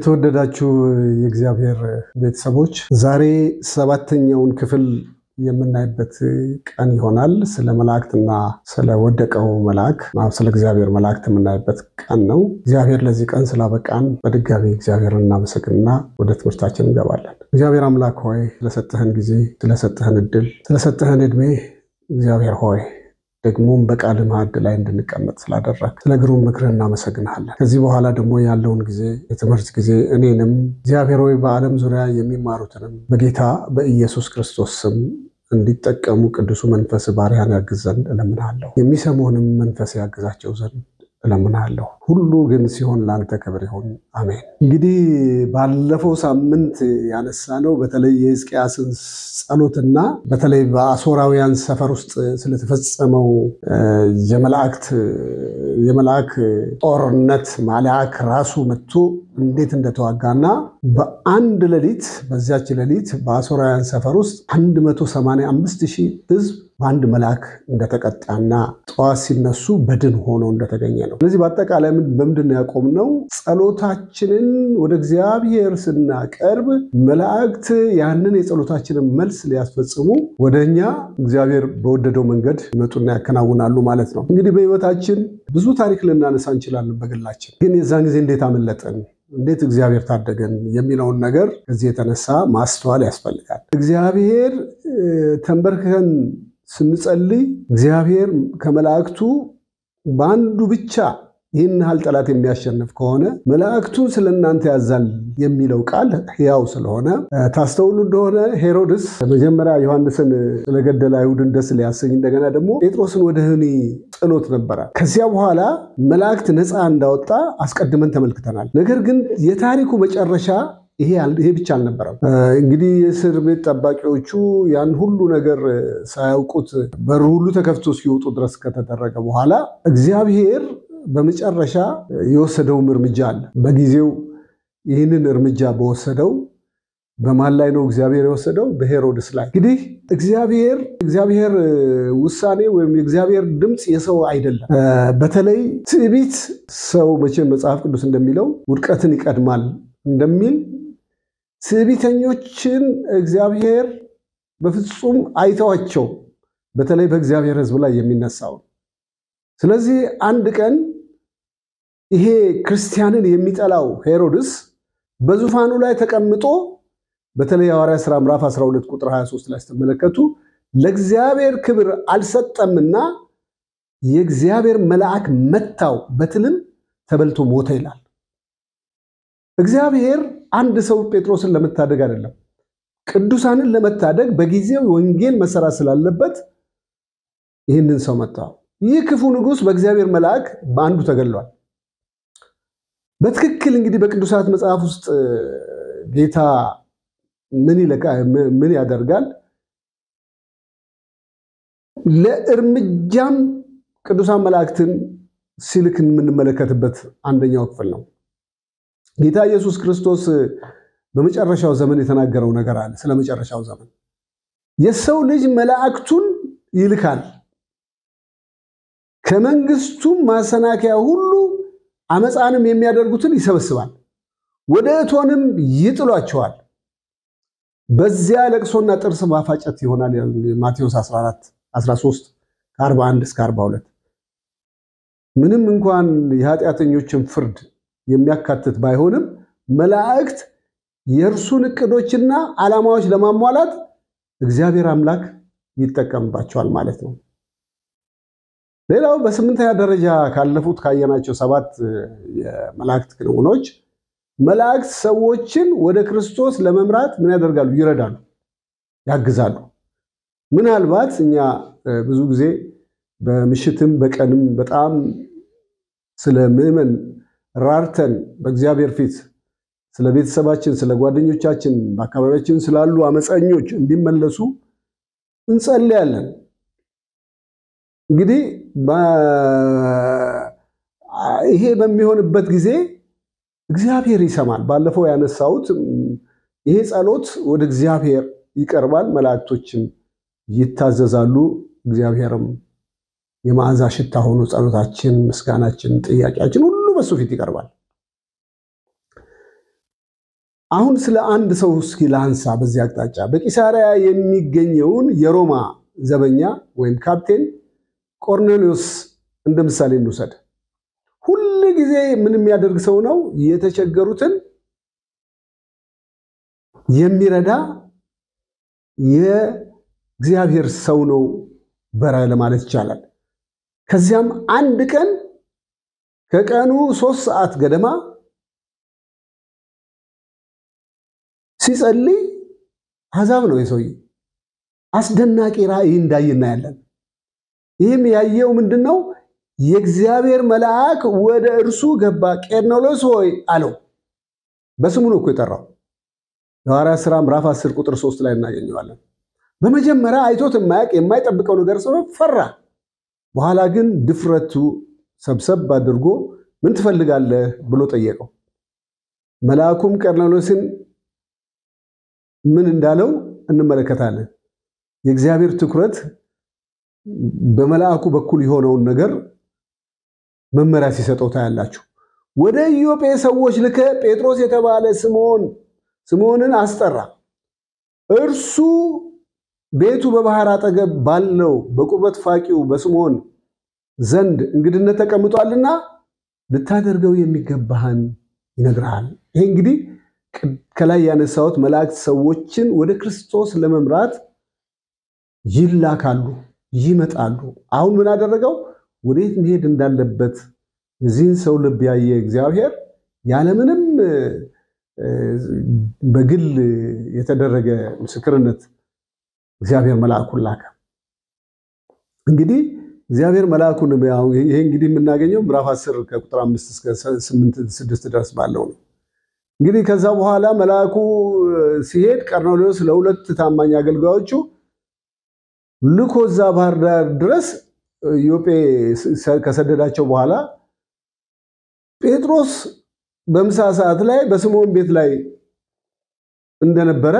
የተወደዳችሁ የእግዚአብሔር ቤተሰቦች ዛሬ ሰባተኛውን ክፍል የምናይበት ቀን ይሆናል። ስለ መላእክትና ስለ ወደቀው መልአክ ስለ እግዚአብሔር መላእክት የምናይበት ቀን ነው። እግዚአብሔር ለዚህ ቀን ስላበቃን በድጋሚ እግዚአብሔርን እናመሰግንና ወደ ትምህርታችን እንገባለን። እግዚአብሔር አምላክ ሆይ ስለሰጠህን ጊዜ፣ ስለሰጠህን እድል፣ ስለሰጠህን እድሜ እግዚአብሔር ሆይ ደግሞም በቃል ማዕድ ላይ እንድንቀመጥ ስላደረክ ስለ ግሩም ምክርህ እናመሰግናለን። ከዚህ በኋላ ደግሞ ያለውን ጊዜ የትምህርት ጊዜ እኔንም እግዚአብሔር ሆይ በዓለም ዙሪያ የሚማሩትንም በጌታ በኢየሱስ ክርስቶስ ስም እንዲጠቀሙ ቅዱሱ መንፈስ ባሪያን ያግዝ ዘንድ እለምናለሁ። የሚሰሙንም መንፈስ ያግዛቸው ዘንድ እለምናለሁ። ሁሉ ግን ሲሆን ላንተ ክብር ይሁን፣ አሜን። እንግዲህ ባለፈው ሳምንት ያነሳነው በተለይ የሕዝቅያስን ጸሎትና በተለይ በአሦራውያን ሰፈር ውስጥ ስለተፈጸመው የመላእክ ጦርነት መልአክ ራሱ መጥቶ እንዴት እንደተዋጋና በአንድ ሌሊት በዚያች ሌሊት በአሦራውያን ሰፈር ውስጥ 185,000 ሕዝብ በአንድ መልአክ እንደተቀጣና ጠዋት ሲነሱ በድን ሆኖ እንደተገኘ ነው። ስለዚህ በአጠቃላይ በምንድን ነው ያቆምነው? ጸሎታችንን ወደ እግዚአብሔር ስናቀርብ መላእክት ያንን የጸሎታችንን መልስ ሊያስፈጽሙ ወደኛ እግዚአብሔር በወደደው መንገድ ይመጡና ያከናውናሉ ማለት ነው። እንግዲህ በህይወታችን ብዙ ታሪክ ልናነሳ እንችላለን በግላችን። ግን የዛን ጊዜ እንዴት አመለጠን፣ እንዴት እግዚአብሔር ታደገን የሚለውን ነገር ከዚህ የተነሳ ማስተዋል ያስፈልጋል። እግዚአብሔር ተንበርክከን ስንጸልይ እግዚአብሔር ከመላእክቱ በአንዱ ብቻ ይህን ያህል ጠላት የሚያሸንፍ ከሆነ መላእክቱን ስለእናንተ ያዛል የሚለው ቃል ሕያው ስለሆነ ታስተውሉ እንደሆነ ሄሮድስ መጀመሪያ ዮሐንስን ስለገደለ አይሁድን ደስ ሊያሰኝ እንደገና ደግሞ ጴጥሮስን ወደ ወህኒ ጥሎት ነበር። ከዚያ በኋላ መላእክት ነፃ እንዳወጣ አስቀድመን ተመልክተናል። ነገር ግን የታሪኩ መጨረሻ ይሄ ብቻ አልነበረም። እንግዲህ የእስር ቤት ጠባቂዎቹ ያን ሁሉ ነገር ሳያውቁት በር ሁሉ ተከፍቶ ሲወጡ ድረስ ከተደረገ በኋላ እግዚአብሔር በመጨረሻ የወሰደው እርምጃ አለ። በጊዜው ይህንን እርምጃ በወሰደው በማን ላይ ነው እግዚአብሔር የወሰደው? በሄሮድስ ላይ። እንግዲህ እግዚአብሔር ውሳኔ ወይም የእግዚአብሔር ድምጽ የሰው አይደለም። በተለይ ትዕቢት ሰው መቼም መጽሐፍ ቅዱስ እንደሚለው ውድቀትን ይቀድማል እንደሚል ትዕቢተኞችን እግዚአብሔር በፍጹም አይተዋቸው፣ በተለይ በእግዚአብሔር ሕዝብ ላይ የሚነሳው። ስለዚህ አንድ ቀን ይሄ ክርስቲያንን የሚጠላው ሄሮድስ በዙፋኑ ላይ ተቀምጦ በተለይ ሐዋርያት ሥራ ምዕራፍ 12 ቁጥር 23 ላይ ስትመለከቱ ለእግዚአብሔር ክብር አልሰጠምና የእግዚአብሔር መልአክ መታው፣ በትልም ተበልቶ ሞተ ይላል። እግዚአብሔር አንድ ሰው ጴጥሮስን ለመታደግ አይደለም፣ ቅዱሳንን ለመታደግ በጊዜው ወንጌል መሰራት ስላለበት ይህንን ሰው መታው። ይህ ክፉ ንጉስ በእግዚአብሔር መልአክ በአንዱ ተገድሏል። በትክክል እንግዲህ በቅዱሳት መጽሐፍ ውስጥ ጌታ ምን ያደርጋል? ለእርምጃም ቅዱሳን መላእክትን ሲልክ የምንመለከትበት አንደኛው ክፍል ነው። ጌታ ኢየሱስ ክርስቶስ በመጨረሻው ዘመን የተናገረው ነገር አለ። ስለ መጨረሻው ዘመን የሰው ልጅ መላእክቱን ይልካል፣ ከመንግስቱ ማሰናከያ ሁሉ አመፃንም የሚያደርጉትን ይሰበስባል፣ ወደ እቶንም ይጥሏቸዋል፣ በዚያ ለቅሶና ጥርስ ማፋጨት ይሆናል። ማቴዎስ 14:13 ከ41 እስከ 42 ምንም እንኳን የኃጢአተኞችን ፍርድ የሚያካትት ባይሆንም መላእክት የእርሱን እቅዶችና ዓላማዎች ለማሟላት እግዚአብሔር አምላክ ይጠቀምባቸዋል ማለት ነው። ሌላው በስምንተኛ ደረጃ ካለፉት ካየናቸው 7 የመላእክት ክንውኖች መላእክት ሰዎችን ወደ ክርስቶስ ለመምራት ምን ያደርጋሉ? ይረዳሉ፣ ያግዛሉ። ምናልባት እኛ ብዙ ጊዜ በምሽትም በቀንም በጣም ስለ ምዕመን ራርተን በእግዚአብሔር ፊት ስለ ቤተሰባችን፣ ስለ ጓደኞቻችን፣ በአካባቢያችን ስላሉ አመፀኞች እንዲመለሱ እንጸልያለን። እንግዲህ ይሄ በሚሆንበት ጊዜ እግዚአብሔር ይሰማል። ባለፈው ያነሳሁት ይሄ ጸሎት ወደ እግዚአብሔር ይቀርባል፣ መላእክቶችም ይታዘዛሉ። እግዚአብሔርም የመዓዛ ሽታ ሆኖ ጸሎታችን፣ ምስጋናችን፣ ጥያቄያችን ሁሉ በሱ ፊት ይቀርባል። አሁን ስለ አንድ ሰው እስኪ ላንሳ በዚህ አቅጣጫ በቂሳሪያ የሚገኘውን የሮማ ዘበኛ ወይም ካፕቴን ቆርኔሊዮስ እንደምሳሌ እንውሰድ። ሁሉ ጊዜ ምን የሚያደርግ ሰው ነው? የተቸገሩትን የሚረዳ የእግዚአብሔር ሰው ነው በራ ለማለት ይቻላል። ከዚያም አንድ ቀን ከቀኑ 3 ሰዓት ገደማ ሲጸልይ አዛብ ነው የሰውዬ አስደናቂ ራእይ እንዳይና ያለን። ይህም ያየው ምንድነው? የእግዚአብሔር መልአክ ወደ እርሱ ገባ። ቄርኔሎስ ሆይ አለው። በስሙ ነው እኮ የጠራው። የሐዋርያት ሥራ ምዕራፍ 10 ቁጥር 3 ላይ እናገኘዋለን። በመጀመሪያ አይቶት የማይጠብቀው ነገር ሰው ፈራ። በኋላ ግን ድፍረቱ ሰብሰብ አድርጎ ምን ትፈልጋለህ ብሎ ጠየቀው። መልአኩም ቄርኔሎስን ምን እንዳለው እንመለከታለን። የእግዚአብሔር ትኩረት በመልአኩ በኩል የሆነውን ነገር መመሪያ ሲሰጠው ታያላችሁ። ወደ ኢዮጴ ሰዎች ልከ ጴጥሮስ የተባለ ስምዖንን አስጠራ። እርሱ ቤቱ በባህር አጠገብ ባለው በቁርበት ፋቂው በስምዖን ዘንድ እንግድነት ተቀምጧልና ልታደርገው የሚገባህን ይነግርሃል። ይሄ እንግዲህ ከላይ ያነሳሁት መላእክት ሰዎችን ወደ ክርስቶስ ለመምራት ይላካሉ፣ ይመጣሉ። አሁን ምን አደረገው? ወዴት መሄድ እንዳለበት የዚህን ሰው ልብ ያየ እግዚአብሔር ያለምንም በግል የተደረገ ምስክርነት እግዚአብሔር መልአኩን ላከ። እንግዲህ እግዚአብሔር መልአኩን ይሄ እንግዲህ የምናገኘው ምዕራፍ 10 ከቁጥር 5 እስከ 8 ድረስ ባለው ነው። እንግዲህ ከዛ በኋላ መልአኩ ሲሄድ ቀርኔሌዎስ ለሁለት ታማኝ አገልጋዮቹ ልኮ እዛ ባህር ዳር ድረስ ኢዮጴ ከሰደዳቸው በኋላ ጴጥሮስ በምሳ ሰዓት ላይ በስምዖን ቤት ላይ እንደነበረ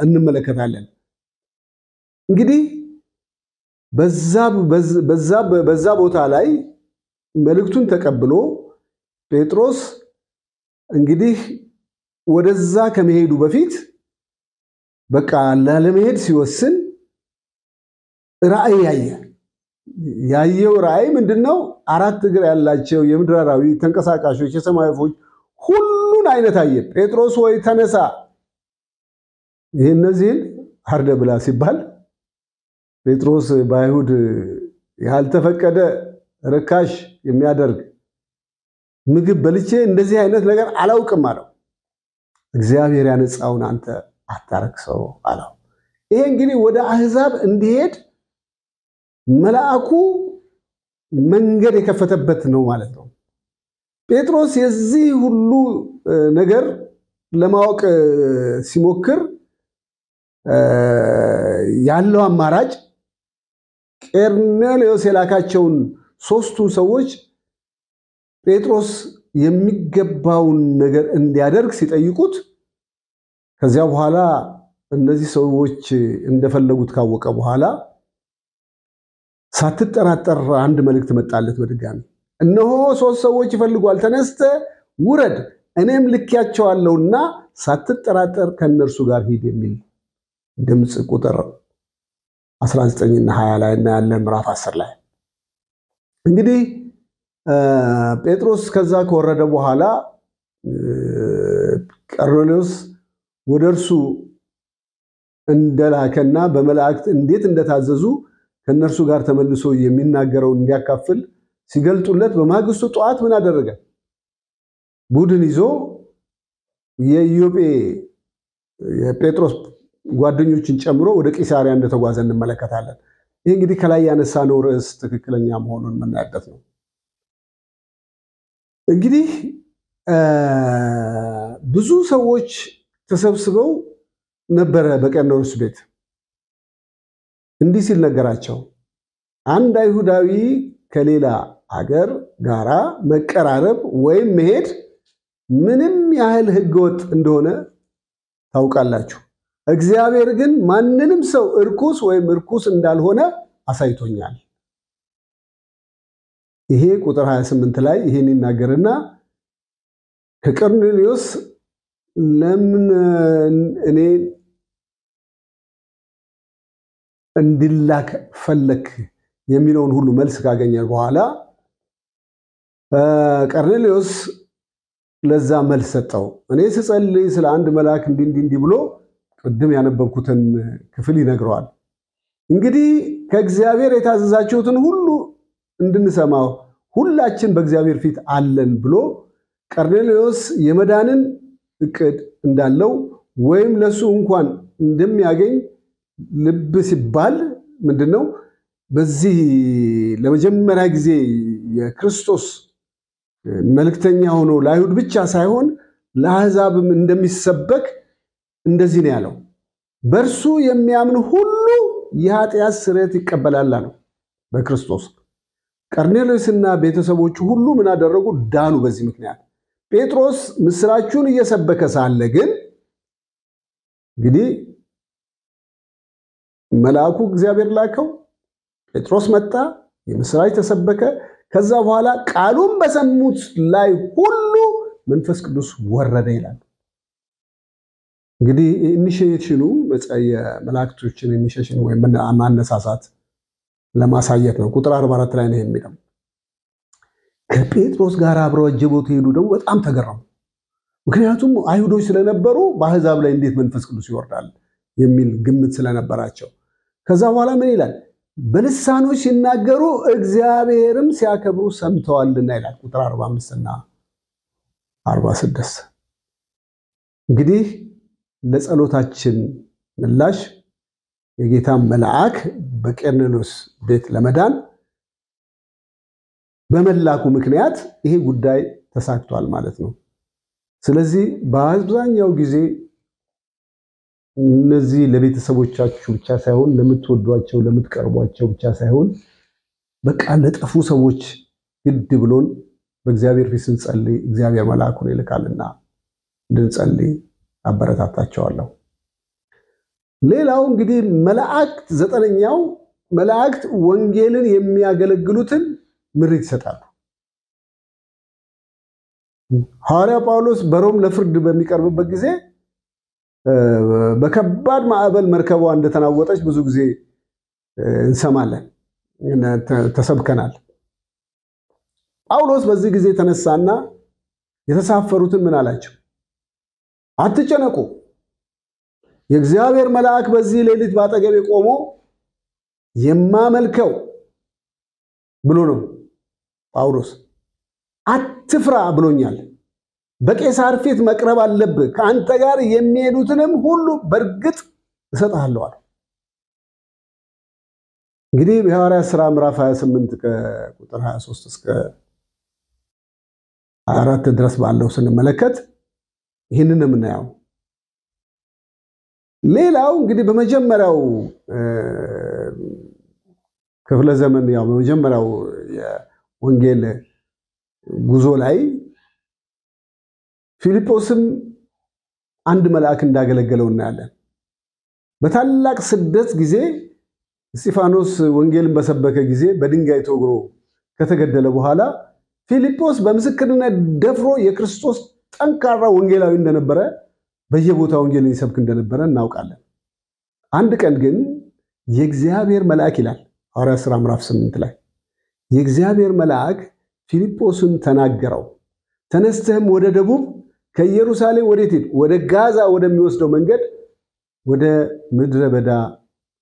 እንመለከታለን። እንግዲህ በዛ ቦታ ላይ መልእክቱን ተቀብሎ ጴጥሮስ እንግዲህ ወደዛ ከመሄዱ በፊት በቃ ለመሄድ ሲወስን ራእይ ያየው ራእይ ምንድነው? 4 እግር ያላቸው የምድር አራዊት፣ ተንቀሳቃሾች፣ የሰማይ ወፎች ሁሉን አይነት አየ። ጴጥሮስ ወይ ተነሳ፣ እነዚህን አርደ ብላ ሲባል ጴጥሮስ በአይሁድ ያልተፈቀደ ርካሽ የሚያደርግ ምግብ በልቼ እንደዚህ አይነት ነገር አላውቅም አለው። እግዚአብሔር ያነጻውን አንተ አታረክሰው አለው። ይሄ እንግዲህ ወደ አህዛብ እንዲሄድ መልአኩ መንገድ የከፈተበት ነው ማለት ነው። ጴጥሮስ የዚህ ሁሉ ነገር ለማወቅ ሲሞክር ያለው አማራጭ ቄርኔሌዎስ የላካቸውን 3ቱ ሰዎች ጴጥሮስ የሚገባውን ነገር እንዲያደርግ ሲጠይቁት ከዚያ በኋላ እነዚህ ሰዎች እንደፈለጉት ካወቀ በኋላ ሳትጠራጠር አንድ መልእክት መጣለት በድጋሚ። እነሆ 3 ሰዎች ይፈልጓል፣ ተነስተ ውረድ፣ እኔም ልኪያቸዋለሁና ሳትጠራጠር ከነርሱ ጋር ሂድ የሚል ድምጽ ቁጥር 19 እና 20 ላይ እናያለን። ምዕራፍ 10 ላይ እንግዲህ ጴጥሮስ ከዛ ከወረደ በኋላ ቀርኔሌዎስ ወደ እርሱ እንደላከና በመላእክት እንዴት እንደታዘዙ ከነርሱ ጋር ተመልሶ የሚናገረው እንዲያካፍል ሲገልጡለት በማግስቱ ጧት ምን አደረገ? ቡድን ይዞ የኢዮጴ የጴጥሮስ ጓደኞችን ጨምሮ ወደ ቂሳሪያ እንደተጓዘ እንመለከታለን። ይህ እንግዲህ ከላይ ያነሳነው ርዕስ ትክክለኛ መሆኑን የምናይበት ነው። እንግዲህ ብዙ ሰዎች ተሰብስበው ነበረ በቀርኔሌዎስ ቤት። እንዲህ ሲል ነገራቸው፣ አንድ አይሁዳዊ ከሌላ ሀገር ጋራ መቀራረብ ወይም መሄድ ምንም ያህል ሕገወጥ እንደሆነ ታውቃላችሁ። እግዚአብሔር ግን ማንንም ሰው እርኩስ ወይም እርኩስ እንዳልሆነ አሳይቶኛል። ይሄ ቁጥር 28 ላይ ይሄን ይናገርና ከቀርኔሌዎስ ለምን እኔ እንዲላክ ፈለክ የሚለውን ሁሉ መልስ ካገኘ በኋላ ቀርኔሌዎስ ለዛ መልስ ሰጠው። እኔ ስጸልይ ስለ አንድ መልአክ እንዲህ ብሎ ቅድም ያነበብኩትን ክፍል ይነግረዋል። እንግዲህ ከእግዚአብሔር የታዘዛችሁትን ሁሉ እንድንሰማው ሁላችን በእግዚአብሔር ፊት አለን ብሎ ቀርኔሌዎስ የመዳንን እቅድ እንዳለው ወይም ለሱ እንኳን እንደሚያገኝ ልብ ሲባል ምንድነው በዚህ ለመጀመሪያ ጊዜ የክርስቶስ መልእክተኛ ሆኖ ለአይሁድ ብቻ ሳይሆን ለአሕዛብም እንደሚሰበክ እንደዚህ ነው ያለው። በእርሱ የሚያምን ሁሉ የኃጢአት ስርየት ይቀበላል ነው በክርስቶስ። ቀርኔሌዎስና ቤተሰቦቹ ሁሉ ምን አደረጉ? ዳኑ በዚህ ምክንያት። ጴጥሮስ ምስራቹን እየሰበከ ሳለ ግን እንግዲህ መልአኩ እግዚአብሔር ላከው። ጴጥሮስ መጣ፣ የምስራች ተሰበከ። ከዛ በኋላ ቃሉን በሰሙት ላይ ሁሉ መንፈስ ቅዱስ ወረደ ይላል። እንግዲህ ኢኒሺዬሽኑ የመላእክቶችን ኢኒሺዬሽን ወይም ማነሳሳት ለማሳየት ነው። ቁጥር 44 ላይ ነው የሚለው። ከጴጥሮስ ጋር አብረው አጀቡት ሄዱ። ደግሞ በጣም ተገረሙ። ምክንያቱም አይሁዶች ስለነበሩ በአሕዛብ ላይ እንዴት መንፈስ ቅዱስ ይወርዳል የሚል ግምት ስለነበራቸው። ከዛ በኋላ ምን ይላል? በልሳኖች ሲናገሩ እግዚአብሔርም ሲያከብሩ ሰምተዋልና ይላል ቁጥር 45 እና 46። እንግዲህ ለጸሎታችን ምላሽ የጌታ መልአክ በቀርኔሌዎስ ቤት ለመዳን በመላኩ ምክንያት ይሄ ጉዳይ ተሳክቷል ማለት ነው። ስለዚህ በአብዛኛው ጊዜ እነዚህ ለቤተሰቦቻችሁ ብቻ ሳይሆን ለምትወዷቸው ለምትቀርቧቸው ብቻ ሳይሆን በቃ ለጠፉ ሰዎች ግድ ብሎን በእግዚአብሔር ፊት ስንጸልይ እግዚአብሔር መልአኩን ይልካልና እንድንጸልይ አበረታታቸዋለሁ። ሌላው እንግዲህ መላእክት ዘጠነኛው መላእክት ወንጌልን የሚያገለግሉትን ምሪት ይሰጣሉ። ሐዋርያ ጳውሎስ በሮም ለፍርድ በሚቀርብበት ጊዜ በከባድ ማዕበል መርከቧ እንደተናወጠች ብዙ ጊዜ እንሰማለን፣ ተሰብከናል። ጳውሎስ በዚህ ጊዜ ተነሳና የተሳፈሩትን ምን አላቸው? አትጨነቁ፣ የእግዚአብሔር መልአክ በዚህ ሌሊት ባጠገቤ ቆሞ የማመልከው ብሎ ነው ጳውሎስ። አትፍራ ብሎኛል። በቄሳር ፊት መቅረብ አለብህ። ከአንተ ጋር የሚሄዱትንም ሁሉ በእርግጥ እሰጥሃለሁ አለ። እንግዲህ በሐዋርያት ሥራ ምዕራፍ 28 ከቁጥር 23 እስከ 24 ድረስ ባለው ስንመለከት ይህንን የምናየው። ሌላው እንግዲህ በመጀመሪያው ክፍለ ዘመን ያው በመጀመሪያው የወንጌል ጉዞ ላይ ፊልጶስም አንድ መልአክ እንዳገለገለው እናያለን። በታላቅ ስደት ጊዜ እስጢፋኖስ ወንጌልን በሰበከ ጊዜ በድንጋይ ተወግሮ ከተገደለ በኋላ ፊልጶስ በምስክርነት ደፍሮ የክርስቶስ ጠንካራ ወንጌላዊ እንደነበረ በየቦታው ወንጌልን ይሰብክ እንደነበረ እናውቃለን። አንድ ቀን ግን የእግዚአብሔር መልአክ ይላል ሐዋርያት ሥራ ምዕራፍ 8 ላይ የእግዚአብሔር መልአክ ፊልጶስን ተናገረው። ተነስተህም ወደ ደቡብ ከኢየሩሳሌም ወዴት ሂድ? ወደ ጋዛ ወደሚወስደው መንገድ ወደ ምድረ በዳ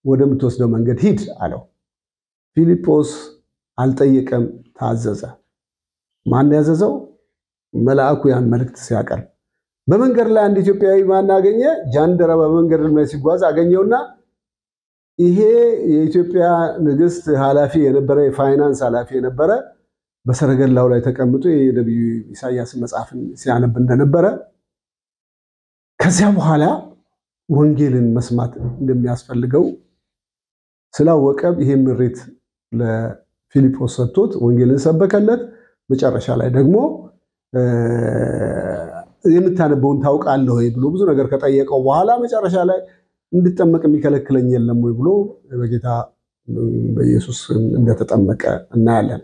ወደምትወስደው መንገድ ሂድ አለው። ፊልጶስ አልጠየቀም፣ ታዘዘ። ማን ያዘዘው? መልአኩ ያን መልእክት ሲያቀርብ በመንገድ ላይ አንድ ኢትዮጵያዊ ማን አገኘ? ጃንደረባ በመንገድ ላይ ሲጓዝ አገኘውና ይሄ የኢትዮጵያ ንግስት ኃላፊ የነበረ የፋይናንስ ኃላፊ የነበረ በሰረገላው ላይ ተቀምጦ የነብዩ ኢሳይያስ መጽሐፍን ሲያነብ እንደነበረ ከዚያ በኋላ ወንጌልን መስማት እንደሚያስፈልገው ስላወቀ ይሄ ምሪት ለፊልጶስ ሰጥቶት ወንጌልን ሰበከለት። መጨረሻ ላይ ደግሞ የምታነበውን ታውቃለህ ወይ ብሎ ብዙ ነገር ከጠየቀው በኋላ መጨረሻ ላይ እንድጠመቅ የሚከለክለኝ የለም ወይ ብሎ በጌታ በኢየሱስ እንደተጠመቀ እናያለን።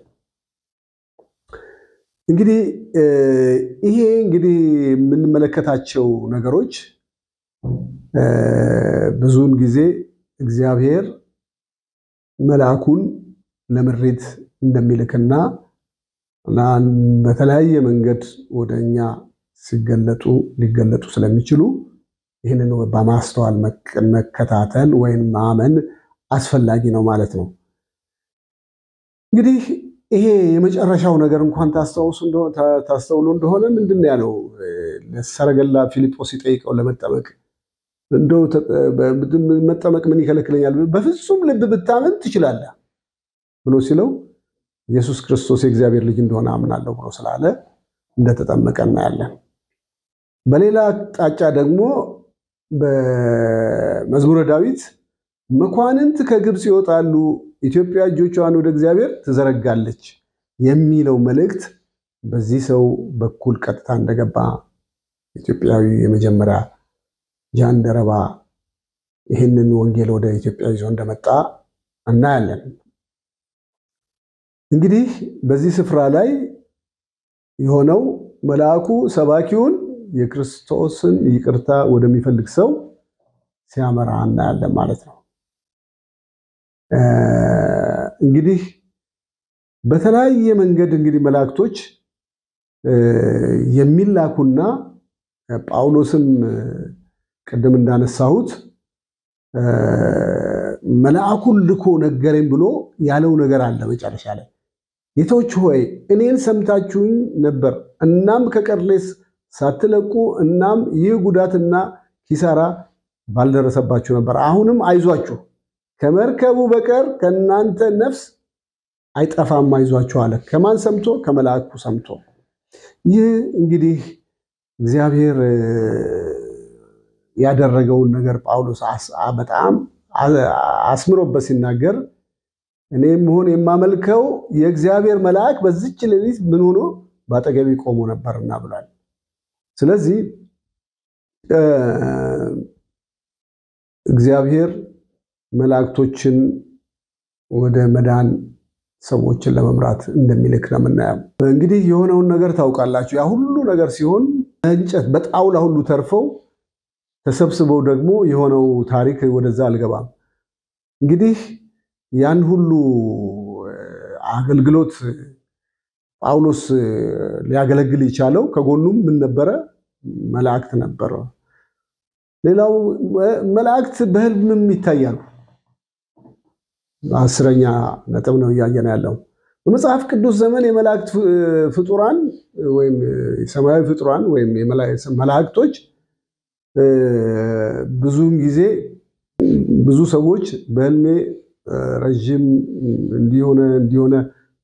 እንግዲህ ይሄ እንግዲህ የምንመለከታቸው ነገሮች ብዙውን ጊዜ እግዚአብሔር መልአኩን ለምሪት እንደሚልክና በተለያየ መንገድ ወደኛ ሊገለጡ ስለሚችሉ ይህንን በማስተዋል መከታተል ወይም ማመን አስፈላጊ ነው ማለት ነው። እንግዲህ ይሄ የመጨረሻው ነገር እንኳን ታስተውሉ እንደሆነ ምንድነው ያለው? ለሰረገላ ፊልጶስ ሲጠይቀው ለመጠመቅ እንደው መጠመቅ ምን ይከለክለኛል? በፍጹም ልብ ብታምን ትችላለህ ብሎ ሲለው ኢየሱስ ክርስቶስ የእግዚአብሔር ልጅ እንደሆነ አምናለሁ ብሎ ስላለ እንደተጠመቀ እናያለን። በሌላ አቅጣጫ ደግሞ በመዝሙረ ዳዊት መኳንንት ከግብፅ ይወጣሉ፣ ኢትዮጵያ እጆቿን ወደ እግዚአብሔር ትዘረጋለች የሚለው መልእክት በዚህ ሰው በኩል ቀጥታ እንደገባ ኢትዮጵያዊ የመጀመሪያ ጃንደረባ ይህንን ወንጌል ወደ ኢትዮጵያ ይዞ እንደመጣ እናያለን። እንግዲህ በዚህ ስፍራ ላይ የሆነው መልአኩ ሰባኪውን የክርስቶስን ይቅርታ ወደሚፈልግ ሰው ሲያመራ እናያለን ማለት ነው። እንግዲህ በተለያየ መንገድ እንግዲህ መላእክቶች የሚላኩና ጳውሎስም ቅድም እንዳነሳሁት መልአኩን ልኮ ነገረኝ ብሎ ያለው ነገር አለ መጨረሻ ላይ። ጌቶች ሆይ እኔን ሰምታችሁኝ ነበር፣ እናም ከቀርሌስ ሳትለቁ እናም ይህ ጉዳትና ኪሳራ ባልደረሰባችሁ ነበር። አሁንም አይዟችሁ፣ ከመርከቡ በቀር ከእናንተ ነፍስ አይጠፋም፣ አይዟችሁ አለ። ከማን ሰምቶ? ከመልአኩ ሰምቶ። ይህ እንግዲህ እግዚአብሔር ያደረገውን ነገር ጳውሎስ በጣም አስምሮበት ሲናገር እኔም ሆነ የማመልከው የእግዚአብሔር መልአክ በዚች ሌሊት ምን ሆኖ ባጠገቤ ቆሞ ነበርና ብሏል። ስለዚህ እግዚአብሔር መላእክቶችን ወደ መዳን ሰዎችን ለመምራት እንደሚልክ ነው የምናየው። እንግዲህ የሆነውን ነገር ታውቃላችሁ። ያ ሁሉ ነገር ሲሆን እንጨት በጣውላ ሁሉ ተርፈው ተሰብስበው ደግሞ የሆነው ታሪክ ወደዛ አልገባም። እንግዲህ ያን ሁሉ አገልግሎት ጳውሎስ ሊያገለግል የቻለው ከጎኑም ምን ነበረ? መላእክት ነበረ። ሌላው መላእክት በህልምም ይታያሉ። 10ኛ ነጥብ ነው እያየን ያለው። በመጽሐፍ ቅዱስ ዘመን የመላእክት ፍጡራን ወይም ሰማያዊ ፍጡራን ወይም መላእክቶች ብዙውን ጊዜ ብዙ ሰዎች በህልሜ ረጅም እንዲሆነ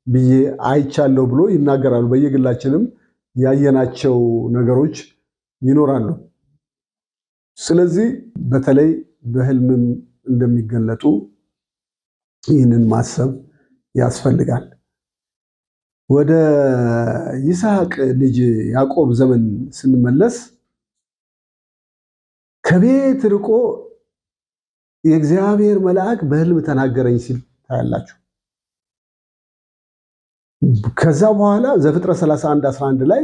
ብዬ አይቻለሁ ብሎ ይናገራሉ። በየግላችንም ያየናቸው ነገሮች ይኖራሉ። ስለዚህ በተለይ በህልምም እንደሚገለጡ ይህንን ማሰብ ያስፈልጋል። ወደ ይስሐቅ ልጅ ያዕቆብ ዘመን ስንመለስ ከቤት ርቆ የእግዚአብሔር መልአክ በህልም ተናገረኝ ሲል ታያላችሁ። ከዛ በኋላ ዘፍጥረት 31:11 ላይ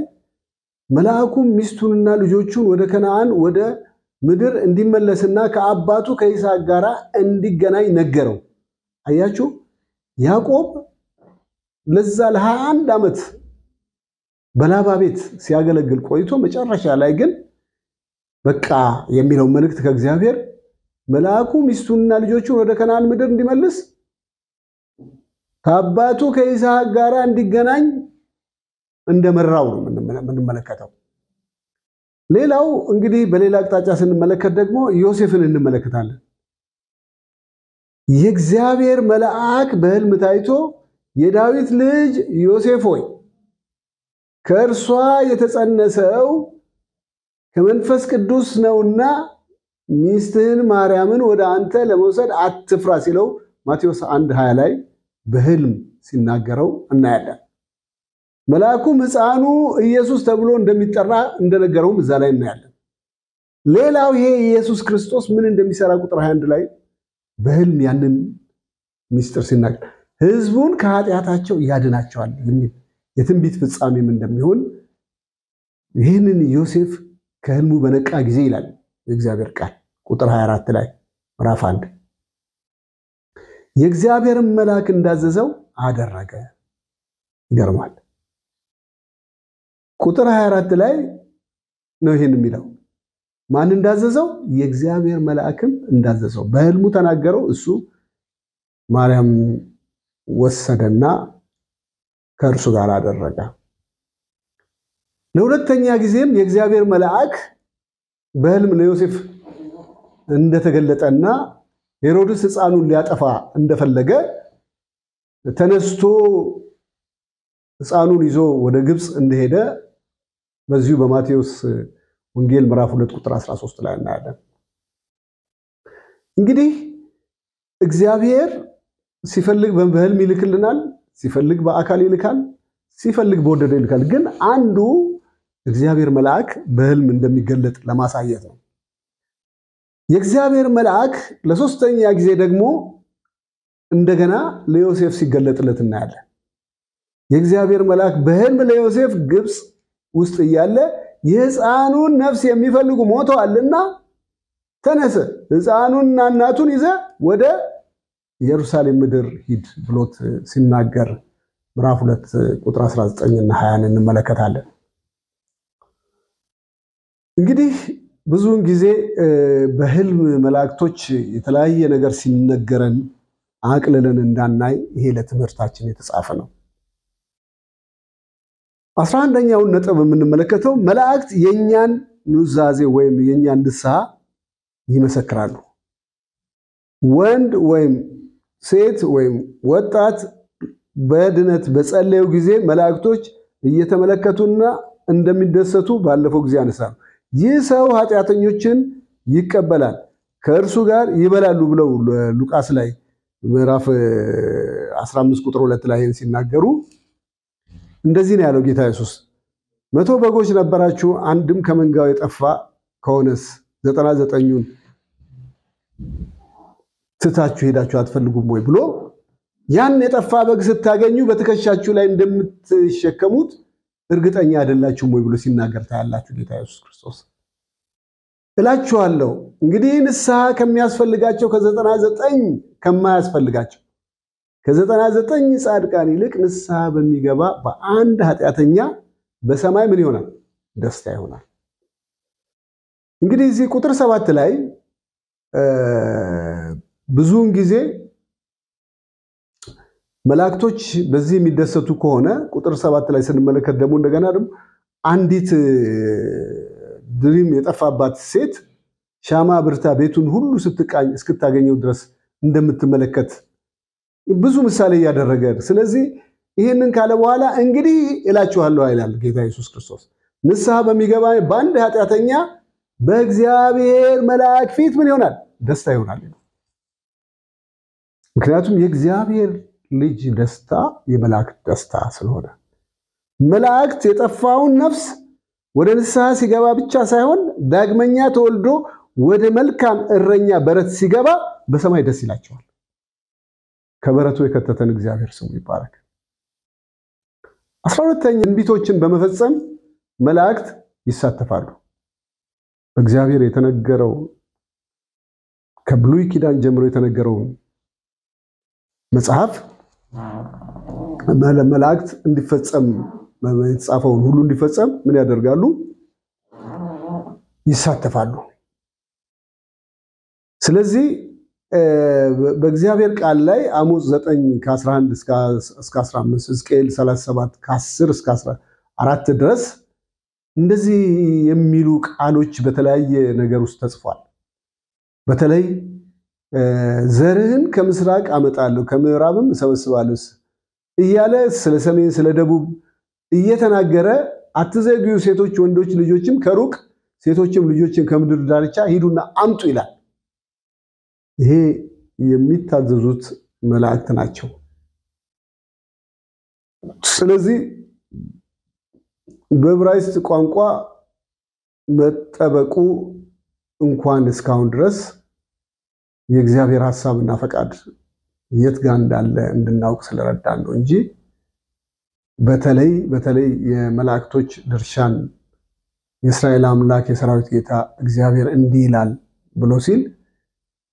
መልአኩ ሚስቱንና ልጆቹን ወደ ከነዓን ወደ ምድር እንዲመለስና ከአባቱ ከይስሐቅ ጋር እንዲገናኝ ነገረው። አያችሁ፣ ያዕቆብ ለዛ ለ21 ዓመት በላባ ቤት ሲያገለግል ቆይቶ መጨረሻ ላይ ግን በቃ የሚለው መልእክት ከእግዚአብሔር መልአኩ ሚስቱንና ልጆቹን ወደ ከነዓን ምድር እንዲመልስ ከአባቱ ከይስሐቅ ጋር እንዲገናኝ እንደመራው ነው የምንመለከተው። ሌላው እንግዲህ በሌላ አቅጣጫ ስንመለከት ደግሞ ዮሴፍን እንመለከታለን። የእግዚአብሔር መልአክ በህልም ታይቶ የዳዊት ልጅ ዮሴፍ ሆይ ከእርሷ የተጸነሰው ከመንፈስ ቅዱስ ነውና ሚስትህን ማርያምን ወደ አንተ ለመውሰድ አትፍራ ሲለው ማቴዎስ 1:20 ላይ በህልም ሲናገረው እናያለን። መልአኩም ሕፃኑ ኢየሱስ ተብሎ እንደሚጠራ እንደነገረውም እዛ ላይ እናያለን። ሌላው ይሄ ኢየሱስ ክርስቶስ ምን እንደሚሰራ ቁጥር 21 ላይ በህልም ያንን ሚስጥር ሲናገር ህዝቡን ከኃጢአታቸው ያድናቸዋል የሚል የትንቢት ፍጻሜም እንደሚሆን ይህንን ዮሴፍ ከህልሙ በነቃ ጊዜ ይላል የእግዚአብሔር ቃል ቁጥር 24 ላይ ምዕራፍ 1 የእግዚአብሔርን መልአክ እንዳዘዘው አደረገ። ይገርማል። ቁጥር 24 ላይ ነው ይሄን የሚለው ማን እንዳዘዘው? የእግዚአብሔር መልአክም እንዳዘዘው በህልሙ ተናገረው። እሱ ማርያም ወሰደና ከእርሱ ጋር አደረገ። ለሁለተኛ ጊዜም የእግዚአብሔር መልአክ በህልም ለዮሴፍ እንደተገለጠና ሄሮድስ ሕፃኑን ሊያጠፋ እንደፈለገ ተነስቶ ሕፃኑን ይዞ ወደ ግብጽ እንደሄደ በዚሁ በማቴዎስ ወንጌል ምዕራፍ 2 ቁጥር 13 ላይ እናያለን። እንግዲህ እግዚአብሔር ሲፈልግ በህልም ይልክልናል፣ ሲፈልግ በአካል ይልካል፣ ሲፈልግ በወደደ ይልካል። ግን አንዱ እግዚአብሔር መልአክ በህልም እንደሚገለጥ ለማሳየት ነው። የእግዚአብሔር መልአክ ለሶስተኛ ጊዜ ደግሞ እንደገና ለዮሴፍ ሲገለጥለት እናያለን። የእግዚአብሔር መልአክ በህልም ለዮሴፍ ግብጽ ውስጥ እያለ የሕፃኑን ነፍስ የሚፈልጉ ሞተዋልና ተነስ፣ ሕፃኑንና እናቱን ይዘ ወደ ኢየሩሳሌም ምድር ሂድ ብሎት ሲናገር ምዕራፍ 2 ቁጥር 19 እና 20 እንመለከታለን። እንግዲህ ብዙውን ጊዜ በህልም መላእክቶች የተለያየ ነገር ሲነገረን አቅልለን እንዳናይ ይሄ ለትምህርታችን የተጻፈ ነው። 11ኛውን ነጥብ የምንመለከተው መላእክት የኛን ኑዛዜ ወይም የኛን ንስሐ ይመሰክራሉ። ወንድ ወይም ሴት ወይም ወጣት በድነት በጸለዩ ጊዜ መላእክቶች እየተመለከቱና እንደሚደሰቱ ባለፈው ጊዜ አነሳን። ይህ ሰው ኃጢአተኞችን ይቀበላል ከእርሱ ጋር ይበላሉ ብለው ሉቃስ ላይ ምዕራፍ 15 ቁጥር 2 ላይ ሲናገሩ እንደዚህ ነው ያለው ጌታ ኢየሱስ። 100 በጎች ነበራችሁ፣ አንድም ከመንጋው የጠፋ ከሆነስ 99ኙን ትታችሁ ሄዳችሁ አትፈልጉም ወይ ብሎ ያን የጠፋ በግ ስታገኙ በትከሻችሁ ላይ እንደምትሸከሙት እርግጠኛ አይደላችሁም ወይ ብሎ ሲናገር ታያላችሁ ጌታ ኢየሱስ ክርስቶስ። እላችኋለሁ እንግዲህ ንስሐ ከሚያስፈልጋቸው ከ99 ከማያስፈልጋቸው ከ99 ጻድቃን ይልቅ ንስሐ በሚገባ በአንድ ኃጢአተኛ በሰማይ ምን ይሆናል? ደስታ ይሆናል። እንግዲህ እዚህ ቁጥር 7 ላይ ብዙውን ጊዜ መላእክቶች በዚህ የሚደሰቱ ከሆነ ቁጥር 7 ላይ ስንመለከት ደግሞ እንደገና ደግሞ አንዲት ድሪም የጠፋባት ሴት ሻማ ብርታ ቤቱን ሁሉ ስትቃኝ እስክታገኘው ድረስ እንደምትመለከት ብዙ ምሳሌ ያደረገ። ስለዚህ ይሄንን ካለ በኋላ እንግዲህ እላችኋለሁ ይላል ጌታ ኢየሱስ ክርስቶስ ንስሐ በሚገባ በአንድ ኃጢአተኛ በእግዚአብሔር መልአክ ፊት ምን ይሆናል? ደስታ ይሆናል። ምክንያቱም የእግዚአብሔር ልጅ ደስታ የመላእክት ደስታ ስለሆነ መላእክት የጠፋውን ነፍስ ወደ ንስሐ ሲገባ ብቻ ሳይሆን ዳግመኛ ተወልዶ ወደ መልካም እረኛ በረት ሲገባ በሰማይ ደስ ይላቸዋል። ከበረቱ የከተተን እግዚአብሔር ስሙ ይባረክ። 12ኛ ትንቢቶችን በመፈጸም መላእክት ይሳተፋሉ። በእግዚአብሔር የተነገረው ከብሉይ ኪዳን ጀምሮ የተነገረው መጽሐፍ መላእክት እንዲፈጸም የተጻፈውን ሁሉ እንዲፈጸም ምን ያደርጋሉ? ይሳተፋሉ። ስለዚህ በእግዚአብሔር ቃል ላይ አሞጽ 9 ከ11 እስከ 15 ሕዝቅኤል 37 ከ10 እስከ 14 ድረስ እንደዚህ የሚሉ ቃሎች በተለያየ ነገር ውስጥ ተጽፏል። በተለይ ዘርህን ከምስራቅ አመጣለሁ ከምዕራብም እሰበስባለሁ እያለ ስለ ሰሜን ስለ ደቡብ እየተናገረ አትዘግዩ፣ ሴቶች ወንዶች ልጆችም ከሩቅ ሴቶችም ልጆችም ከምድር ዳርቻ ሂዱና አምጡ ይላል። ይሄ የሚታዘዙት መላእክት ናቸው። ስለዚህ በዕብራይስጥ ቋንቋ መጠበቁ እንኳን እስካሁን ድረስ የእግዚአብሔር ሐሳብና ፈቃድ የት ጋር እንዳለ እንድናውቅ ስለረዳን ነው እንጂ በተለይ የመላእክቶች ድርሻን የእስራኤል አምላክ የሰራዊት ጌታ እግዚአብሔር እንዲህ ይላል ብሎ ሲል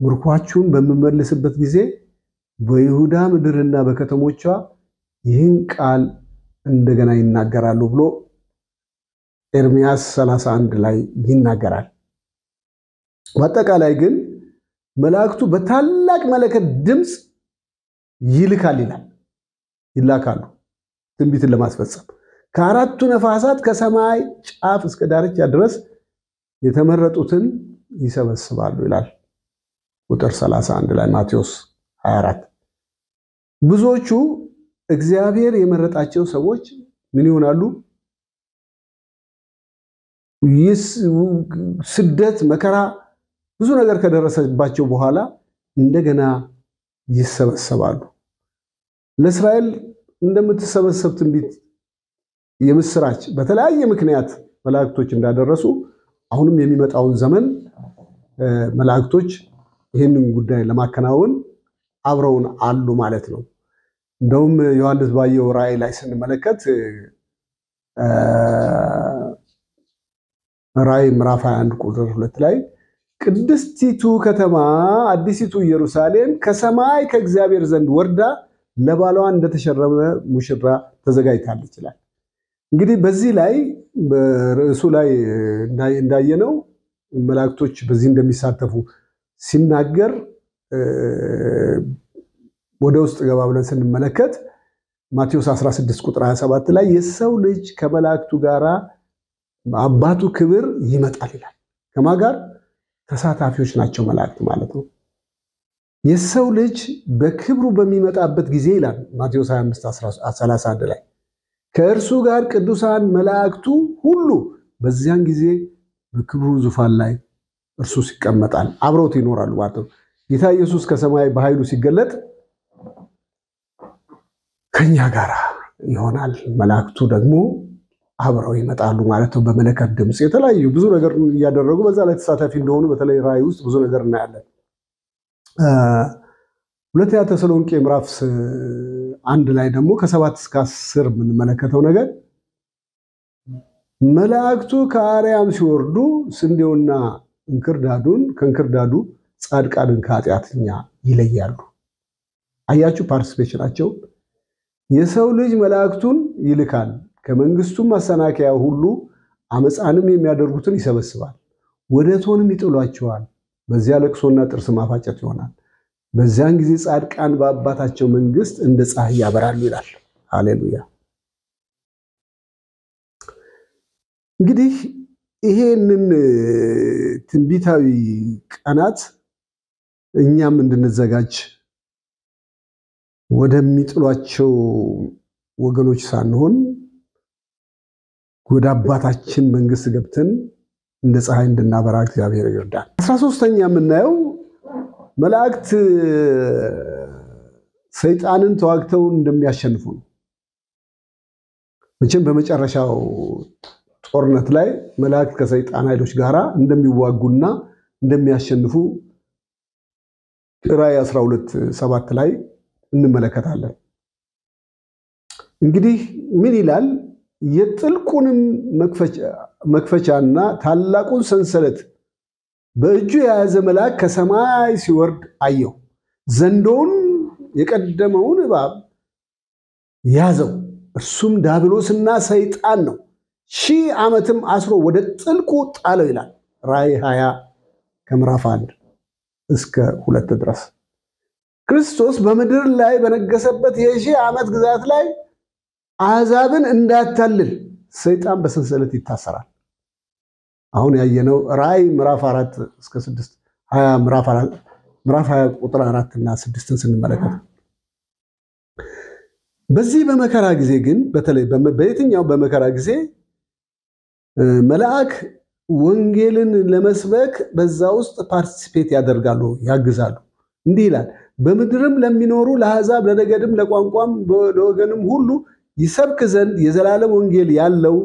ምርኳችሁን በመመልስበት ጊዜ በይሁዳ ምድርና በከተሞቿ ይህን ቃል እንደገና ይናገራሉ ብሎ ኤርምያስ 31 ላይ ይናገራል። በአጠቃላይ ግን መላእክቱ በታላቅ መለከት ድምፅ ይላካሉ ትንቢትን ለማስፈጸም ከአራቱ ነፋሳት ከሰማይ ጫፍ እስከ ዳርቻ ድረስ የተመረጡትን ይሰበስባሉ ይላል ቁጥር 31 ላይ ማቴዎስ 24። ብዙዎቹ እግዚአብሔር የመረጣቸው ሰዎች ምን ይሆናሉ? ስደት፣ መከራ፣ ብዙ ነገር ከደረሰባቸው በኋላ እንደገና ይሰበሰባሉ። ለእስራኤል እንደምትሰበሰብ ትንቢት የምስራች በተለያየ ምክንያት መላእክቶች እንዳደረሱ አሁንም የሚመጣውን ዘመን መላእክቶች ይህንን ጉዳይ ለማከናወን አብረውን አሉ ማለት ነው። እንደውም ዮሐንስ ባየው ራእይ ላይ ስንመለከት ራእይ ምዕራፍ 21 ቁጥር 2 ላይ ቅድስቲቱ ከተማ አዲሲቱ ኢየሩሳሌም ከሰማይ ከእግዚአብሔር ዘንድ ወርዳ ለባሏ እንደተሸረመ ሙሽራ ተዘጋጅታለች ይላል። እንግዲህ በዚህ ላይ በርዕሱ ላይ እንዳየነው መላእክቶች በዚህ እንደሚሳተፉ ሲናገር ወደ ውስጥ ገባ ብለን ስንመለከት ማቴዎስ 16 ቁጥር 27 ላይ የሰው ልጅ ከመላእክቱ ጋር አባቱ ክብር ይመጣል ይላል። ከማን ጋር? ተሳታፊዎች ናቸው መላእክት ማለት ነው። የሰው ልጅ በክብሩ በሚመጣበት ጊዜ ይላል ማቴዎስ 25:31 ላይ ከእርሱ ጋር ቅዱሳን መላእክቱ ሁሉ በዚያን ጊዜ በክብሩ ዙፋን ላይ እርሱ ይቀመጣል፣ አብረውት ይኖራሉ ማለት ነው። ጌታ ኢየሱስ ከሰማይ በኃይሉ ሲገለጥ ከኛ ጋር ይሆናል። መላእክቱ ደግሞ አብረው ይመጣሉ ማለት ነው። በመለከት ድምፅ የተለያዩ ብዙ ነገር እያደረጉ በዛ ላይ ተሳታፊ እንደሆኑ በተለይ ራእይ ውስጥ ብዙ ነገር እናያለን። ሁለተኛ ተሰሎንቄ ምዕራፍ 1 ላይ ደግሞ ከ7 እስከ 10 የምንመለከተው ነገር መላእክቱ ከአርያም ሲወርዱ ስንዴውና ከእንክርዳዱ ጻድቃንን ከኃጢአተኛ ይለያሉ። አያችሁ ፓርቲሲፔሽናቸው። የሰው ልጅ መላእክቱን ይልካል፣ ከመንግስቱም ማሰናከያ ሁሉ አመፃንም የሚያደርጉትን ይሰበስባል፣ ወደ እቶንም ይጥሏቸዋል። በዚያ ለቅሶና ጥርስ ማፋጨት ይሆናል። በዚያን ጊዜ ጻድቃን በአባታቸው መንግስት እንደ ፀሐይ ያበራሉ ይላል። ሃሌሉያ። እንግዲህ ይሄንን ትንቢታዊ ቀናት እኛም እንድንዘጋጅ ወደሚጥሏቸው ወገኖች ሳንሆን ወደ አባታችን መንግስት ገብተን እንደ ፀሐይ እንድናበራ እግዚአብሔር ይርዳል። 13ኛ የምናየው መላእክት ሰይጣንን ተዋግተው እንደሚያሸንፉ ነው። መቼም በመጨረሻው ጦርነት ላይ መላእክት ከሰይጣን ኃይሎች ጋር እንደሚዋጉና እንደሚያሸንፉ ራእይ 12:7 ላይ እንመለከታለን። እንግዲህ ምን ይላል? የጥልቁንም መክፈቻና ታላቁን ሰንሰለት በእጁ የያዘ መልአክ ከሰማይ ሲወርድ አየሁ። ዘንዶውን የቀደመውን እባብ ያዘው፣ እርሱም ዲያብሎስና ሰይጣን ነው፣ 1000 ዓመትም አስሮ ወደ ጥልቁ ጣለው ይላል ራእይ 20 ከምዕራፍ 1 እስከ 2 ድረስ። ክርስቶስ በምድር ላይ በነገሰበት የ1000 ዓመት ግዛት ላይ አሕዛብን እንዳታልል ሰይጣን በሰንሰለት ይታሰራል። አሁን ያየነው ራእይ ምዕራፍ 4 እስከ 6 ምዕራፍ 20 ቁጥር 4 እና 6ን ስንመለከት በዚህ በመከራ ጊዜ ግን በተለይ በየትኛው በመከራ ጊዜ መልአክ ወንጌልን ለመስበክ በዛ ውስጥ ፓርቲሲፔት ያደርጋሉ፣ ያግዛሉ። እንዲህ ይላል፣ በምድርም ለሚኖሩ ለአሕዛብ፣ ለነገድም፣ ለቋንቋም፣ ለወገንም ሁሉ ይሰብክ ዘንድ የዘላለም ወንጌል ያለው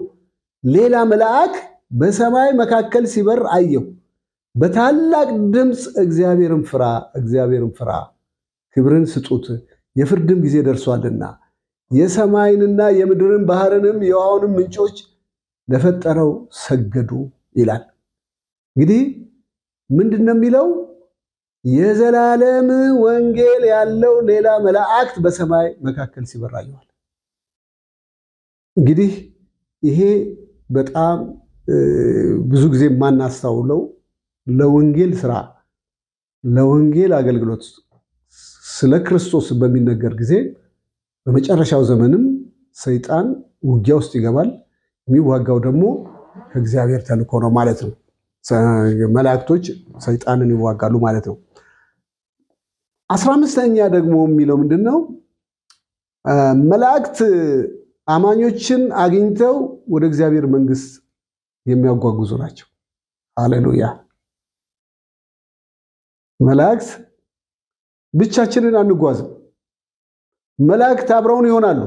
ሌላ መልአክ በሰማይ መካከል ሲበር አየሁ። በታላቅ ድምፅ እግዚአብሔርን ፍራ፣ እግዚአብሔርን ፍራ፣ ክብርን ስጡት፣ የፍርድም ጊዜ ደርሷልና የሰማይንና የምድርን ባህርንም የውሃውንም ምንጮች ለፈጠረው ሰገዱ ይላል። እንግዲህ ምንድነው የሚለው? የዘላለም ወንጌል ያለው ሌላ መላእክት በሰማይ መካከል ሲበራ ያዩዋል። እንግዲህ ይሄ በጣም ብዙ ጊዜ ማናስተውለው ለወንጌል ስራ ለወንጌል አገልግሎት ስለ ክርስቶስ በሚነገር ጊዜ በመጨረሻው ዘመንም ሰይጣን ውጊያ ውስጥ ይገባል። የሚዋጋው ደግሞ ከእግዚአብሔር ተልኮ ነው ማለት ነው። መላእክቶች ሰይጣንን ይዋጋሉ ማለት ነው። 15ኛ ደግሞ የሚለው ምንድነው? መላእክት አማኞችን አግኝተው ወደ እግዚአብሔር መንግስት የሚያጓጉዙ ናቸው። ሃሌሉያ። መላእክት ብቻችንን አንጓዝም። መላእክት አብረውን ይሆናሉ።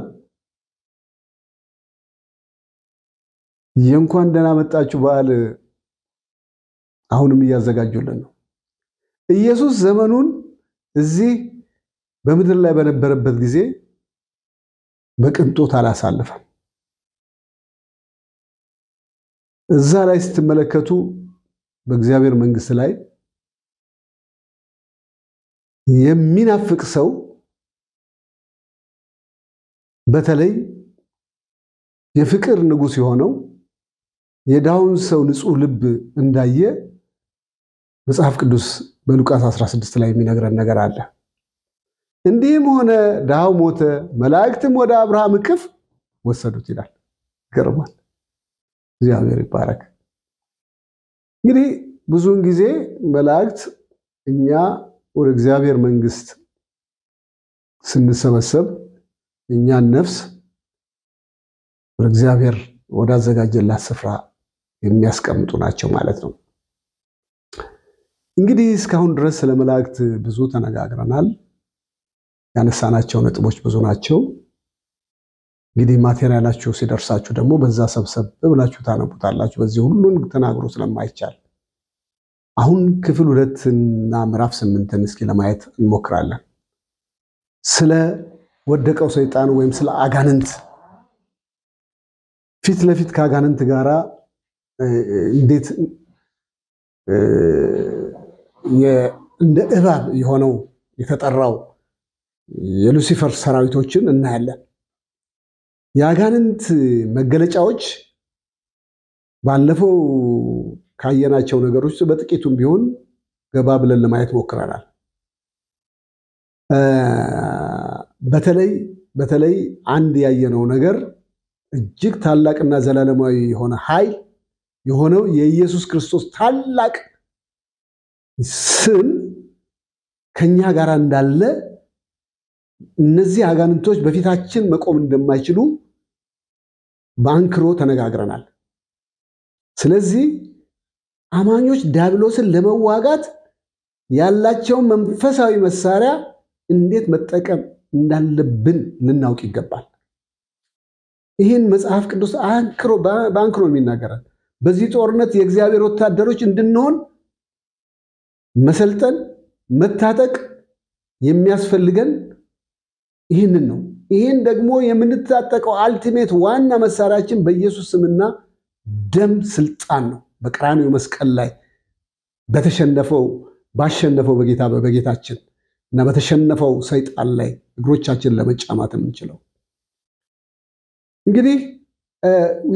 የእንኳን ደህና መጣችሁ በዓል አሁንም እያዘጋጁልን ነው። ኢየሱስ ዘመኑን እዚህ በምድር ላይ በነበረበት ጊዜ በቅንጦት አላሳለፈም። እዛ ላይ ስትመለከቱ በእግዚአብሔር መንግስት ላይ የሚናፍቅ ሰው በተለይ የፍቅር ንጉስ የሆነው የዳውን ሰው ንጹህ ልብ እንዳየ መጽሐፍ ቅዱስ በሉቃስ 16 ላይ የሚነግረን ነገር አለ። እንዲህም ሆነ ዳው ሞተ፣ መላእክትም ወደ አብርሃም እቅፍ ወሰዱት ይላል። ገርማል። እግዚአብሔር ይባረክ። እንግዲህ ብዙውን ጊዜ መላእክት እኛ ወደ እግዚአብሔር መንግስት ስንሰበሰብ እኛን ነፍስ ወደ እግዚአብሔር ወዳዘጋጀላት ስፍራ የሚያስቀምጡ ናቸው ማለት ነው። እንግዲህ እስካሁን ድረስ ስለ መላእክት ብዙ ተነጋግረናል። ያነሳናቸው ነጥቦች ብዙ ናቸው። እንግዲህ ማቴሪያላችሁ ሲደርሳችሁ ደግሞ በዛ ሰብሰብ ብላችሁ ታነቡታላችሁ። በዚህ ሁሉን ተናግሮ ስለማይቻል አሁን ክፍል 2 እና ምዕራፍ 8 እስኪ ለማየት እንሞክራለን። ስለ ወደቀው ሰይጣን ወይም ስለ አጋንንት ፊት ለፊት ከአጋንንት ጋራ እንዴት እንደ እባብ የሆነው የተጠራው የሉሲፈር ሰራዊቶችን እናያለን። የአጋንንት መገለጫዎች ባለፈው ካየናቸው ነገሮች በጥቂቱም ቢሆን ገባ ብለን ለማየት ሞክረናል። በተለይ አንድ ያየነው ነገር እጅግ ታላቅና ዘላለማዊ የሆነ ኃይል የሆነው የኢየሱስ ክርስቶስ ታላቅ ስም ከኛ ጋር እንዳለ እነዚህ አጋንንቶች በፊታችን መቆም እንደማይችሉ በአንክሮ ተነጋግረናል። ስለዚህ አማኞች ዲያብሎስን ለመዋጋት ያላቸው መንፈሳዊ መሳሪያ እንዴት መጠቀም እንዳለብን ልናውቅ ይገባል። ይህን መጽሐፍ ቅዱስ በአንክሮ የሚናገራል። በዚህ ጦርነት የእግዚአብሔር ወታደሮች እንድንሆን መሰልጠን መታጠቅ የሚያስፈልገን ይህንን ነው። ይህን ደግሞ የምንታጠቀው አልቲሜት ዋና መሳሪያችን በኢየሱስ ስምና ደም ስልጣን ነው። በቀራንዮ መስቀል ላይ ባሸነፈው በጌታችን እና በተሸነፈው ሰይጣን ላይ እግሮቻችን ለመጫማት የምንችለው። እንግዲህ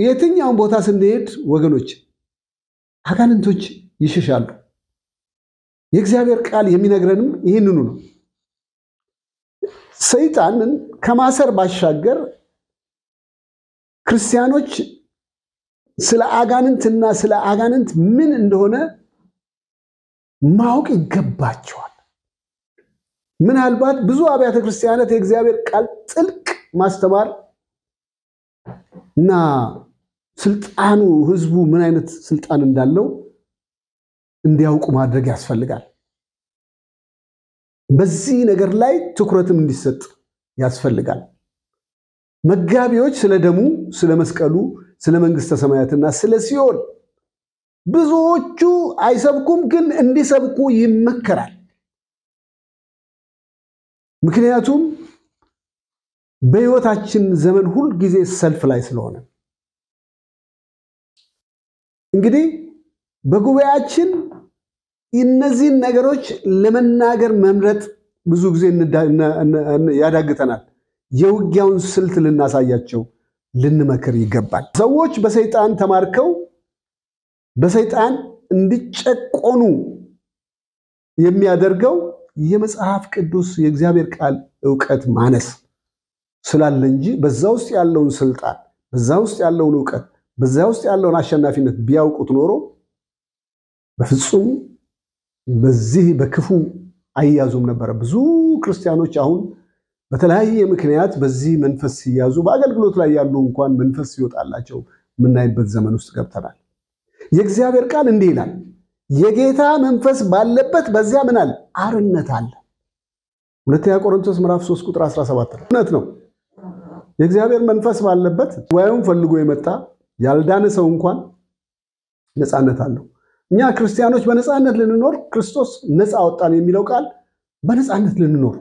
የትኛውን ቦታ ስንሄድ ወገኖች አጋንንቶች ይሸሻሉ። የእግዚአብሔር ቃል የሚነግረንም ይህንኑ ነው። ሰይጣንን ከማሰር ባሻገር ክርስቲያኖች ስለ አጋንንትና ስለ አጋንንት ምን እንደሆነ ማወቅ ይገባቸዋል። ምናልባት ብዙ አብያተ ክርስቲያናት የእግዚአብሔር ቃል ጥልቅ ማስተማር እና ስልጣኑ ህዝቡ ምን አይነት ስልጣን እንዳለው እንዲያውቁ ማድረግ ያስፈልጋል። በዚህ ነገር ላይ ትኩረትም እንዲሰጥ ያስፈልጋል። መጋቢዎች ስለ ደሙ፣ ስለ መስቀሉ፣ ስለ መንግስተ ሰማያትና ስለ ሲኦል ብዙዎቹ አይሰብኩም፣ ግን እንዲሰብኩ ይመከራል። ምክንያቱም በህይወታችን ዘመን ሁሉ ጊዜ ሰልፍ ላይ ስለሆነ እንግዲህ በጉባኤያችን እነዚህን ነገሮች ለመናገር መምረጥ ብዙ ጊዜ ያዳግተናል። የውጊያውን ስልት ልናሳያቸው ልንመክር ይገባል። ሰዎች በሰይጣን ተማርከው በሰይጣን እንዲጨቆኑ የሚያደርገው የመጽሐፍ ቅዱስ የእግዚአብሔር ቃል ዕውቀት ማነስ ስላለ እንጂ በዛ ውስጥ ያለውን ስልጣን፣ በዛ ውስጥ ያለውን ዕውቀት፣ በዛ ውስጥ ያለውን አሸናፊነት ቢያውቁት ኖሮ በፍጹም በዚህ በክፉ አይያዙም ነበር። ብዙ ክርስቲያኖች አሁን በተለያየ ምክንያት በዚህ መንፈስ ሲያዙ በአገልግሎት ላይ ያሉ እንኳን መንፈስ ሲወጣላቸው የምናይበት ዘመን ውስጥ ገብተናል። የእግዚአብሔር ቃል እንዲህ ይላል፣ የጌታ መንፈስ ባለበት በዚያ ምን አለ? አርነት አለ። ሁለተኛ ቆሮንቶስ ምዕራፍ 3 ቁጥር 17 ነው። እውነት ነው። የእግዚአብሔር መንፈስ ባለበት ጉባኤውን ፈልጎ የመጣ ያልዳነ ሰው እንኳን ነፃነት አለው። እኛ ክርስቲያኖች በነፃነት ልንኖር ክርስቶስ ነፃ አወጣን የሚለው ቃል በነፃነት ልንኖር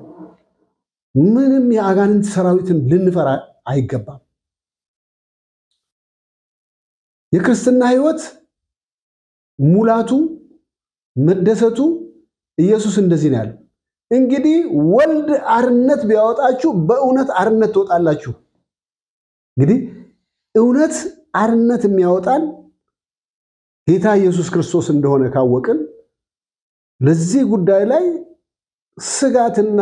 ምንም የአጋንንት ሰራዊትን ልንፈራ አይገባም። የክርስትና ሕይወት ሙላቱ መደሰቱ ኢየሱስ እንደዚህ ነው ያለው፣ እንግዲህ ወልድ አርነት ቢያወጣችሁ በእውነት አርነት ትወጣላችሁ። እንግዲህ እውነት አርነት የሚያወጣን ጌታ ኢየሱስ ክርስቶስ እንደሆነ ካወቅን ለዚህ ጉዳይ ላይ ስጋትና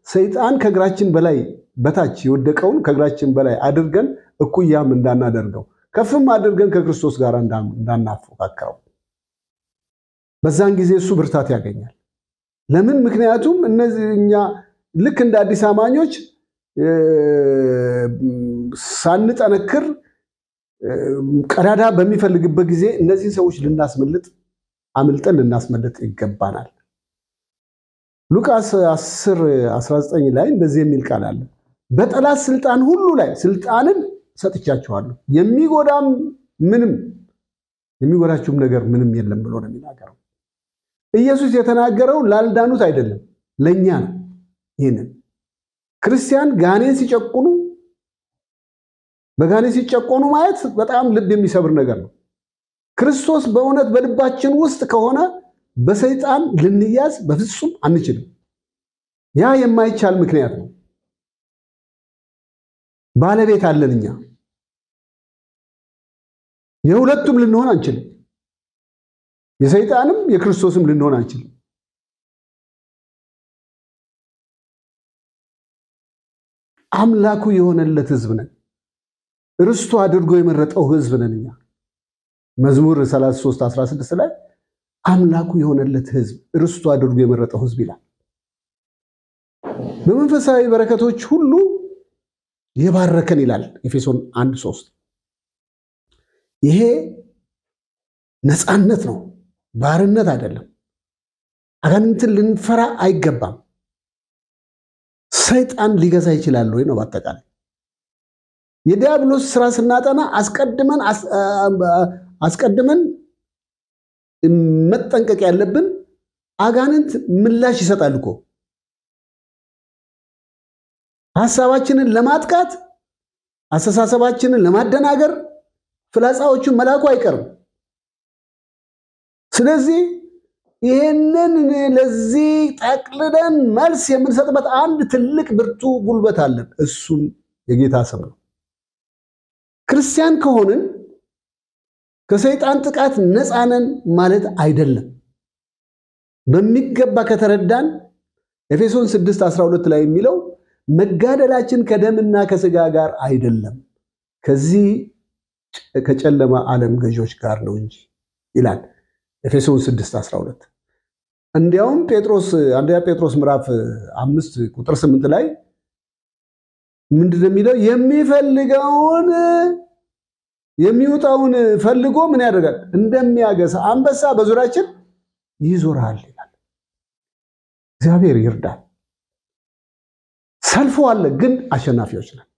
ሰይጣን ከእግራችን በላይ በታች የወደቀውን ከእግራችን በላይ አድርገን እኩያም እንዳናደርገው ከፍም አድርገን ከክርስቶስ ጋር እንዳናፎካከረው በዛን ጊዜ እሱ ብርታት ያገኛል። ለምን? ምክንያቱም እነዚህኛ ልክ እንደ አዲስ አማኞች ሳንጠነክር ቀዳዳ በሚፈልግበት ጊዜ እነዚህ ሰዎች አምልጠን ልናስመልጥ ይገባናል። ሉቃስ 10:19 ላይ እንደዚህ የሚል ቃል አለ፣ በጠላት ስልጣን ሁሉ ላይ ስልጣንን ሰጥቻችኋለሁ፣ የሚጎዳችሁም ነገር ምንም የለም ብሎ ነው የሚናገረው። ኢየሱስ የተናገረው ላልዳኑት አይደለም፣ ለኛ ነው። ይሄንን ክርስቲያን ጋኔን በጋኔን ሲጨቆኑ ማየት በጣም ልብ የሚሰብር ነገር ነው። ክርስቶስ በእውነት በልባችን ውስጥ ከሆነ በሰይጣን ልንያዝ በፍጹም አንችልም። ያ የማይቻል ምክንያት ነው። ባለቤት አለን እኛ። የሁለቱም ልንሆን አንችልም። የሰይጣንም የክርስቶስም ልንሆን አንችልም። አምላኩ የሆነለት ሕዝብ ነን። ርስቱ አድርጎ የመረጠው ሕዝብ ነን እኛ። መዝሙር 33:16 ላይ አምላኩ የሆነለት ሕዝብ ርስቱ አድርጎ የመረጠው ሕዝብ ይላል። በመንፈሳዊ በረከቶች ሁሉ የባረከን ይላል ኤፌሶን 1:3። ይሄ ነፃነት ነው፣ ባርነት አይደለም። አጋንንትን ልንፈራ አይገባም። ሰይጣን ሊገዛ ይችላል ወይ ነው በአጠቃላይ። የዲያብሎስ ስራ ስናጠና አስቀድመን መጠንቀቅ ያለብን አጋንንት ምላሽ ይሰጣል እኮ ሐሳባችንን ለማጥቃት አስተሳሰባችንን ለማደናገር ፍላጻዎቹን መላኩ አይቀርም። ስለዚህ ይሄንን ለዚህ ጠቅልለን መልስ የምንሰጥበት አንድ ትልቅ ብርቱ ጉልበት አለን። እሱም የጌታ ስም ነው። ክርስቲያን ከሆንን ከሰይጣን ጥቃት ነፃ ነን ማለት አይደለም። በሚገባ ከተረዳን ኤፌሶን 6:12 ላይ የሚለው መጋደላችን ከደምና ከስጋ ጋር አይደለም ከዚህ ከጨለማ ዓለም ገዦች ጋር ነው እንጂ ይላል ኤፌሶን 6:12። እንዲያውም አንደኛ ጴጥሮስ ምዕራፍ 5 ቁጥር 8 ላይ ምንድነው የሚለው? የሚወጣውን ፈልጎ ምን ያደርጋል? እንደሚያገሳ አንበሳ በዙሪያችን ይዞራል ይላል። እግዚአብሔር ይርዳል። ሰልፉ አለ፣ ግን አሸናፊዎች ነን።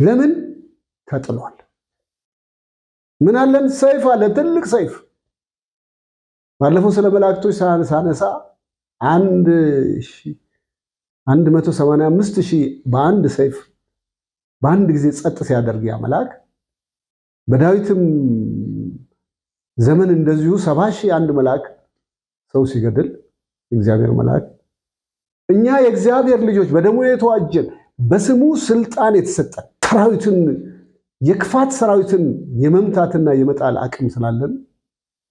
ለምን? ተጥሏል። ምን አለን? ሰይፍ አለ፣ ትልቅ ሰይፍ። ባለፈው ስለ መላእክቶች ሳነሳ 185,000 በአንድ ሰይፍ በአንድ ጊዜ ጸጥ ሲያደርግ ያ መልአክ በዳዊትም ዘመን እንደዚሁ 70,000 አንድ መልአክ ሰው ሲገድል እግዚአብሔር መልአክ እኛ የእግዚአብሔር ልጆች በደሙ የተዋጀን በስሙ ስልጣን የተሰጠን ሰራዊትን የክፋት ሰራዊትን የመምታትና የመጣል አቅም ስላለን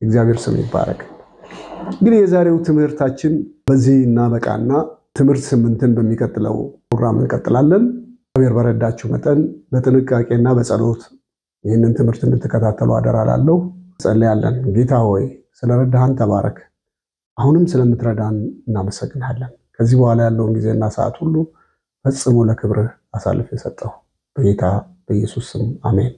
እግዚአብሔር ስም ይባረክ። እንግዲህ የዛሬው ትምህርታችን በዚህ እናበቃና ትምህርት 8ን በሚቀጥለው ፕሮግራም እንቀጥላለን። እግዚአብሔር በረዳችሁ መጠን በጥንቃቄና በጸሎት ይህንን ትምህርት እንድትከታተሉ አደራላለሁ። ጸልያለን። ጌታ ሆይ ስለረዳህን ተባረክ። አሁንም ስለምትረዳን እናመሰግናለን። ከዚህ በኋላ ያለውን ጊዜና ሰዓት ሁሉ ፈጽሞ ለክብርህ አሳልፈህ ሰጠው። በጌታ በኢየሱስ ስም አሜን።